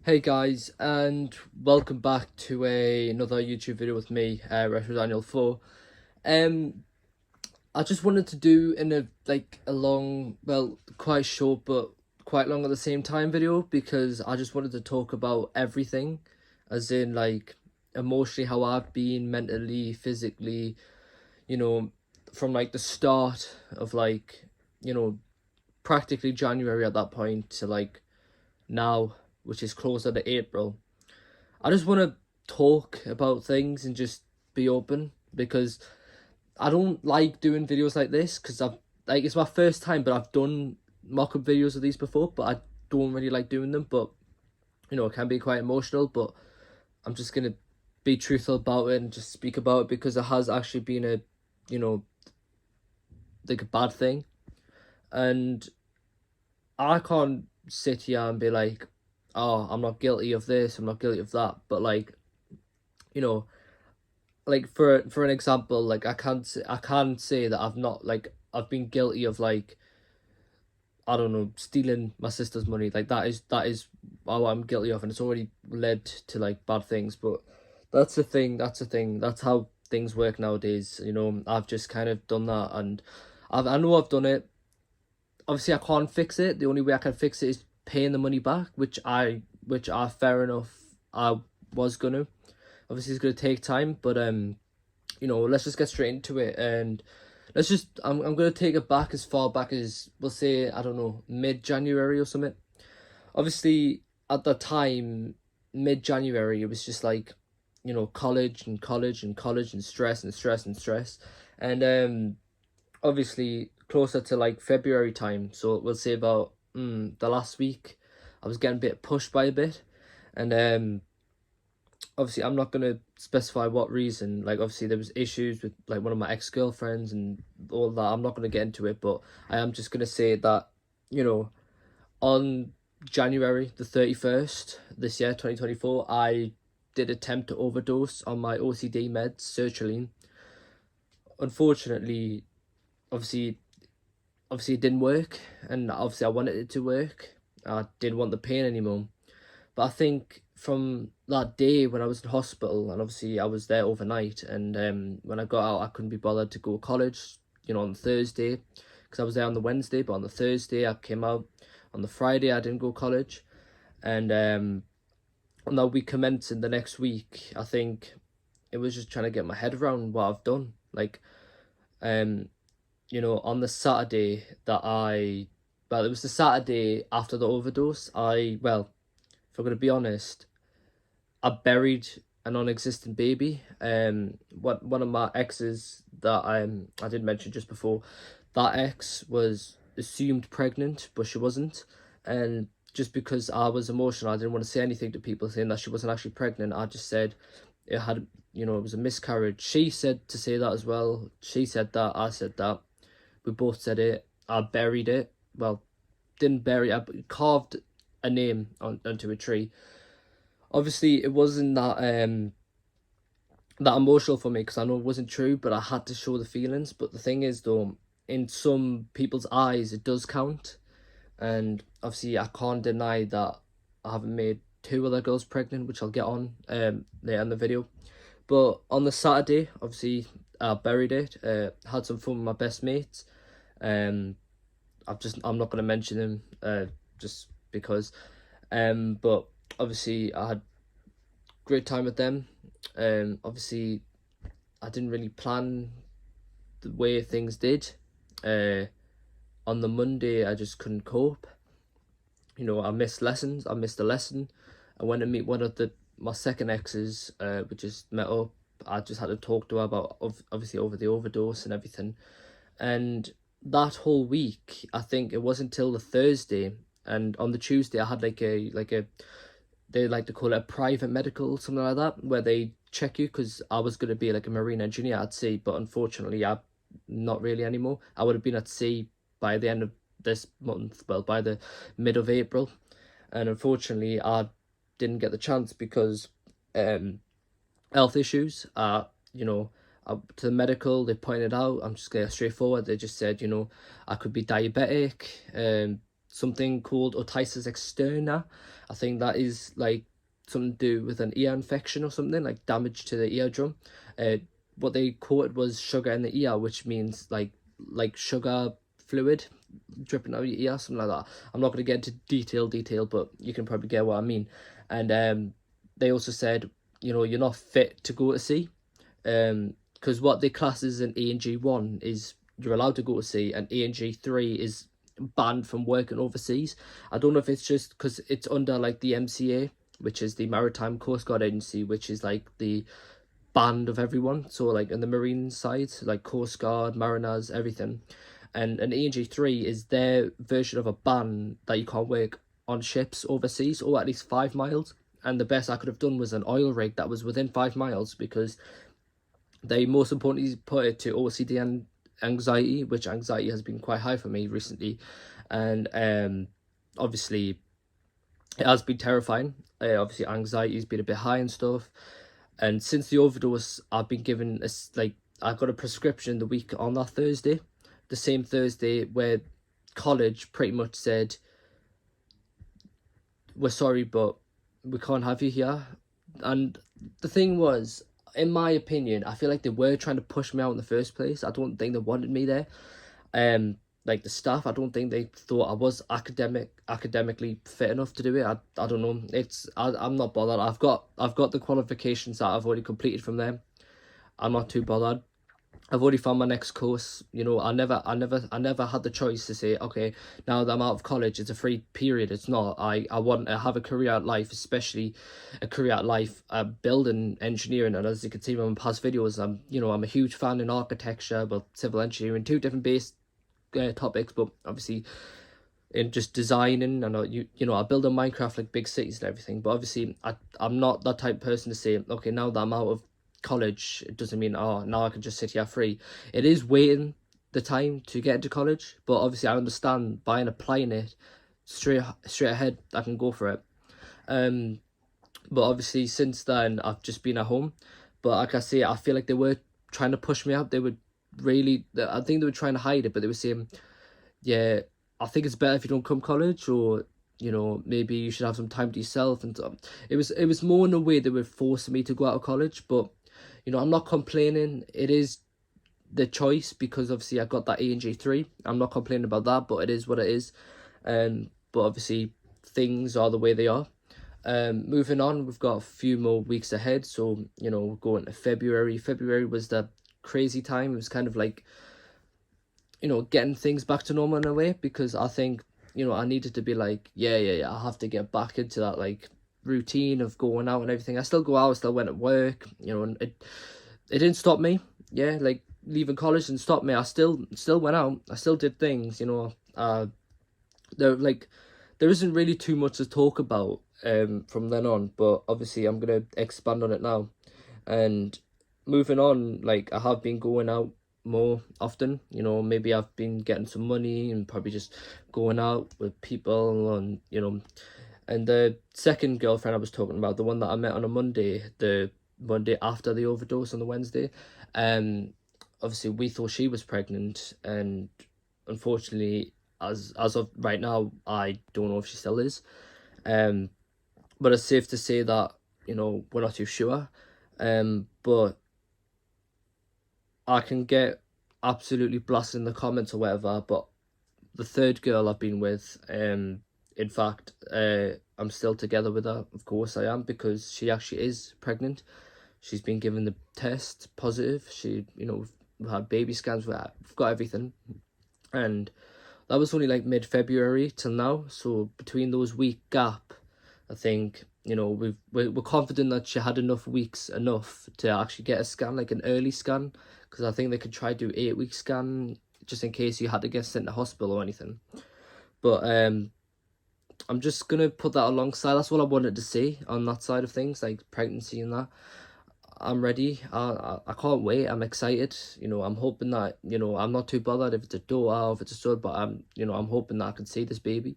Hey guys, and welcome back to another YouTube video with me, Retro Daniel 4. I just wanted to do in a long, well, quite short but quite long at the same time video, because I just wanted to talk about everything, as in emotionally how I've been, mentally, physically, from the start of practically January at that point to now, which is closer to April. I just want to talk about things and just be open, because I don't like doing videos like this, because it's my first time, but I've done mock-up videos of these before, but I don't really like doing them. But it can be quite emotional, but I'm just gonna be truthful about it and just speak about it, because it has actually been a a bad thing, and I can't sit here and be like, oh, I'm not guilty of this, I'm not guilty of that. But for an example, I can't say that I've been guilty of I don't know, stealing my sister's money. That is what I'm guilty of, and it's already led to bad things. But that's the thing. That's how things work nowadays. I've just kind of done that, and I know I've done it. Obviously, I can't fix it. The only way I can fix it is paying the money back, which I fair enough, I was gonna. Obviously, it's gonna take time, but let's just get straight into it, and I'm gonna take it back as far back as, we'll say, I don't know, mid-January or something. Obviously, at the time, mid-January, it was just college and college and college and stress and stress and stress, and obviously closer to February time, so we'll say about the last week, I was getting a bit pushed by a bit, and obviously I'm not gonna specify what reason. Obviously there was issues with one of my ex-girlfriends and all that. I'm not gonna get into it, but I am just gonna say that on January the 31st this year, 2024, I did attempt to overdose on my OCD meds, sertraline. Unfortunately, obviously it didn't work, and obviously I wanted it to work. I didn't want the pain anymore. But I think from that day when I was in hospital, and obviously I was there overnight, and when I got out, I couldn't be bothered to go to college, on Thursday, because I was there on the Wednesday, but on the Thursday I came out. On the Friday I didn't go to college, and on that week commencing the next week, I think it was just trying to get my head around what I've done. On the Saturday it was the Saturday after the overdose, if I'm going to be honest, I buried a non-existent baby. One of my exes that I did mention just before, that ex was assumed pregnant, but she wasn't. And just because I was emotional, I didn't want to say anything to people saying that she wasn't actually pregnant. I just said it had, it was a miscarriage. She said to say that as well. She said that, I said that. We both said it. I buried it. Well, didn't bury it, I carved a name onto a tree. Obviously, it wasn't that emotional for me, because I know it wasn't true, but I had to show the feelings. But the thing is, though, in some people's eyes, it does count. And obviously, I can't deny that I haven't made 2 other girls pregnant, which I'll get on later in the video. But on the Saturday, obviously, I buried it. Had some fun with my best mates. I'm not going to mention them just because. But obviously, I had great time with them. Obviously, I didn't really plan the way things did. On the Monday, I just couldn't cope. I missed lessons. I missed a lesson. I went to meet one of my second exes. We just met up. I just had to talk to her about obviously over the overdose and everything. And that whole week, I think it wasn't until the Thursday, and on the Tuesday I had they like to call it a private medical, something like that, where they check you, because I was going to be a marine engineer at sea, but unfortunately I'm not really anymore. I would have been at sea by the end of this month, well, by the mid of April, and unfortunately I didn't get the chance because health issues. To the medical, they pointed out, I'm just going straightforward, they just said, I could be diabetic, something called otitis externa. I think that is like something to do with an ear infection or something, like damage to the eardrum. What they quoted was sugar in the ear, which means like sugar fluid dripping out your ear, something like that. I'm not going to get into detail, but you can probably get what I mean. And they also said, you know, you're not fit to go to sea, because what they class as an ANG1 is you're allowed to go to sea, and ANG3 is banned from working overseas. I don't know if it's just because it's under like the MCA, which is the Maritime Coast Guard Agency, which is like the band of everyone. So like in the marine side, like Coast Guard, mariners, everything. And an ANG3 is their version of a ban that you can't work on ships overseas, or at least 5 miles. And the best I could have done was an oil rig that was within 5 miles, because they most importantly put it to OCD and anxiety, which anxiety has been quite high for me recently. And obviously it has been terrifying. Obviously anxiety has been a bit high and stuff. And since the overdose, I've been given I got a prescription the week on that Thursday, the same Thursday where college pretty much said, we're sorry, but we can't have you here. And the thing was, in my opinion, I feel like they were trying to push me out in the first place. I don't think they wanted me there. Like the staff, I don't think they thought I was academically fit enough to do it. I don't know. I'm not bothered. I've got the qualifications that I've already completed from them. I'm not too bothered. I've already found my next course. You know, I never had the choice to say, okay, now that I'm out of college, it's a free period. It's not. I want to have a career at life, especially a career at life building engineering. And as you can see from my past videos, I'm a huge fan in architecture, but civil engineering, two different base topics, but obviously in just designing. And I build a Minecraft like big cities and everything, but obviously I'm not that type of person to say, okay, now that I'm out of college, it doesn't mean, oh, now I can just sit here free. It is waiting the time to get into college, but obviously I understand by applying it straight ahead, I can go for it. But obviously since then I've just been at home. But like I say, I feel like they were trying to push me out. I think they were trying to hide it, but they were saying, yeah, I think it's better if you don't come college, or maybe you should have some time to yourself. And it was more in a way they were forcing me to go out of college. But I'm not complaining. It is the choice, because obviously I got that ANG3. I'm not complaining about that, but it is what it is. But obviously things are the way they are. Moving on, we've got a few more weeks ahead. So we're going to February. February was the crazy time. It was kind of like getting things back to normal in a way, because I think I needed to be like, yeah, I have to get back into that like routine of going out and everything. I still go out, I still went at work, and it didn't stop me. Yeah, like leaving college didn't stop me. I still went out, I still did things. There isn't really too much to talk about from then on, but obviously I'm gonna expand on it now. And moving on, like I have been going out more often. Maybe I've been getting some money and probably just going out with people. And the second girlfriend I was talking about, the one that I met on a Monday, the Monday after the overdose on the Wednesday, obviously we thought she was pregnant, and unfortunately as of right now I don't know if she still is. But it's safe to say that we're not too sure. But I can get absolutely blasted in the comments or whatever, but the third girl I've been with, in fact, I'm still together with her. Of course I am, because she actually is pregnant. She's been given the test positive. We've had baby scans, we've got everything. And that was only like mid-February till now. So between those week gap, I think, we're confident that she had enough weeks to actually get a scan, like an early scan, because I think they could try to do 8-week scan just in case you had to get sent to hospital or anything. But I'm just gonna put that alongside. That's what I wanted to say on that side of things, like pregnancy and that. I'm ready. I can't wait. I'm excited. I'm hoping that I'm not too bothered if it's a daughter or if it's a son, but I'm hoping that I can see this baby,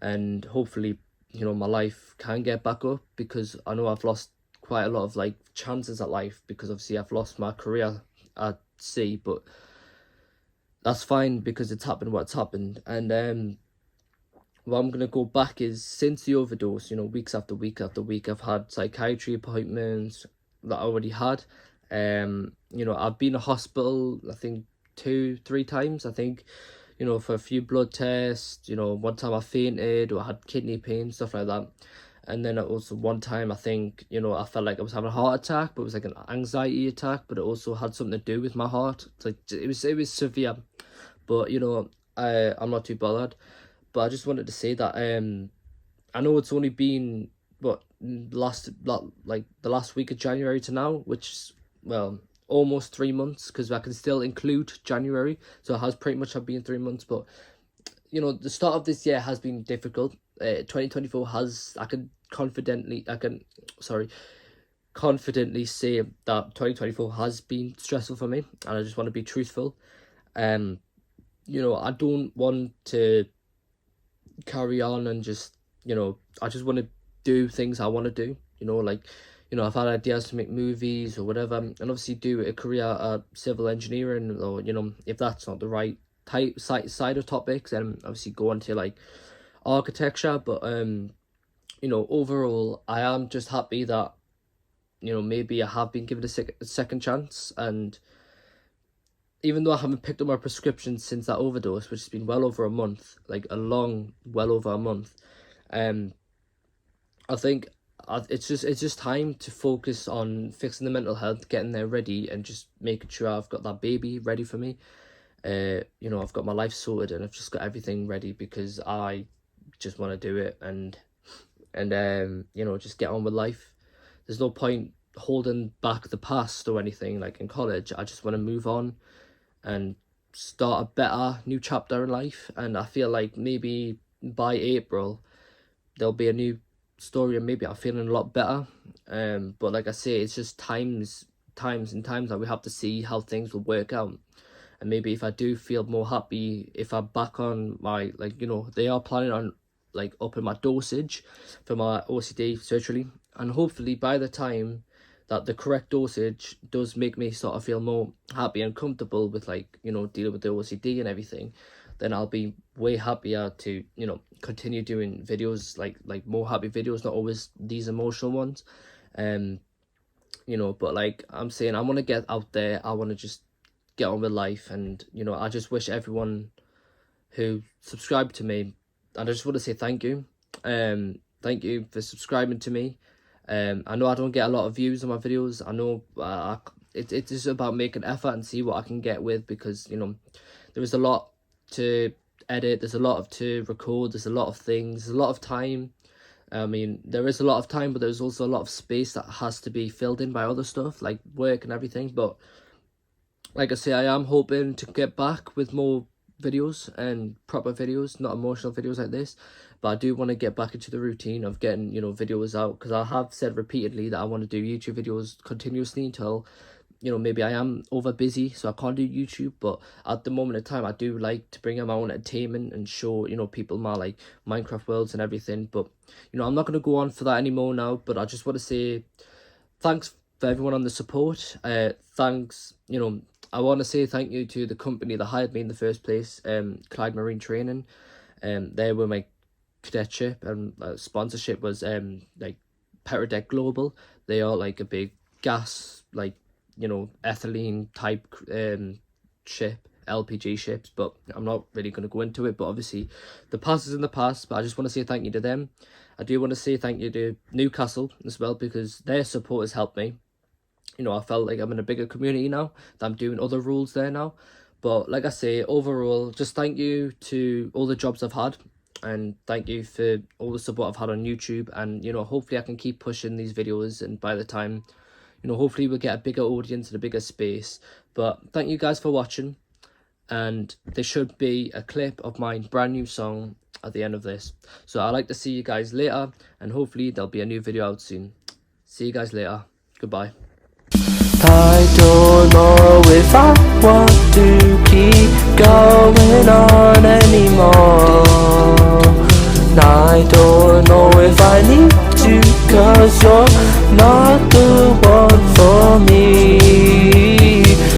and hopefully my life can get back up, because I know I've lost quite a lot of like chances at life, because obviously I've lost my career at sea, but that's fine because it's happened what's happened. And what I'm gonna go back is, since the overdose, you know, weeks after week after week, I've had psychiatry appointments that I already had. You know, I've been to hospital, I think 2-3 times, I think, you know, for a few blood tests. You know, one time I fainted, or I had kidney pain, stuff like that. And then also one time, I think, you know, I felt like I was having a heart attack, but it was like an anxiety attack, but it also had something to do with my heart. It's like, it was severe, but you know, I'm not too bothered. But I just wanted to say that I know it's only been what like the last week of January to now, which is, well, almost 3 months, because I can still include January, so it has pretty much been 3 months. But you know, the start of this year has been difficult. 2024 has, I can confidently say that 2024 has been stressful for me, and I just want to be truthful. You know, I don't want to carry on and just, you know, I just want to do things I want to do, you know, like, you know, I've had ideas to make movies or whatever, and obviously do a career at civil engineering, or, you know, if that's not the right type side of topics, then obviously go on to like architecture. But you know, overall, I am just happy that, you know, maybe I have been given a second chance. And even though I haven't picked up my prescription since that overdose, which has been well over a month, like well over a month, I think it's just time to focus on fixing the mental health, getting there ready, and just making sure I've got that baby ready for me. You know, I've got my life sorted, and I've just got everything ready, because I just want to do it, and you know, just get on with life. There's no point holding back the past or anything. Like in college, I just want to move on and start a better new chapter in life. And I feel like maybe by April there'll be a new story, and maybe I'm feeling a lot better. But like I say, it's just times that we have to see how things will work out. And maybe if I do feel more happy, if I'm back on my, like, you know, they are planning on like upping my dosage for my OCD surgery, and hopefully by the time that the correct dosage does make me sort of feel more happy and comfortable with, like, you know, dealing with the OCD and everything, then I'll be way happier to, you know, continue doing videos, like more happy videos, not always these emotional ones. You know, but like I'm saying, I want to get out there, I want to just get on with life. And you know, I just wish everyone who subscribed to me, and I just want to say thank you. Thank you for subscribing to me. I know I don't get a lot of views on my videos. I know it's just about making effort and see what I can get with, because, you know, there is a lot to edit, there's a lot to record, there's a lot of things, there's a lot of time. I mean, there is a lot of time, but there's also a lot of space that has to be filled in by other stuff, like work and everything. But like I say, I am hoping to get back with more videos, and proper videos, not emotional videos like this. But I do want to get back into the routine of getting, you know, videos out, because I have said repeatedly that I want to do YouTube videos continuously until, you know, maybe I am over busy so I can't do YouTube. But at the moment in time, I do like to bring out my own entertainment and show, you know, people my like Minecraft worlds and everything. But you know, I'm not going to go on for that anymore now. But I just want to say thanks for everyone on the support. Thanks, you know, I want to say thank you to the company that hired me in the first place, Clyde Marine Training. They were my cadetship, and sponsorship was like Petrodeck Global. They are like a big gas, like, you know, ethylene type ship, LPG ships. But I'm not really going to go into it. But obviously the past is in the past, but I just want to say thank you to them. I do want to say thank you to Newcastle as well, because their support has helped me. You know, I felt like I'm in a bigger community now, that I'm doing other rules there now. But like I say, overall, just thank you to all the jobs I've had, and thank you for all the support I've had on YouTube. And, you know, hopefully I can keep pushing these videos, and by the time, you know, hopefully we'll get a bigger audience and a bigger space. But thank you guys for watching, and there should be a clip of my brand new song at the end of this. So I'd like to see you guys later, and hopefully there'll be a new video out soon. See you guys later. Goodbye. I don't know if I want to keep going on anymore. I don't know if I need to, 'cause you're not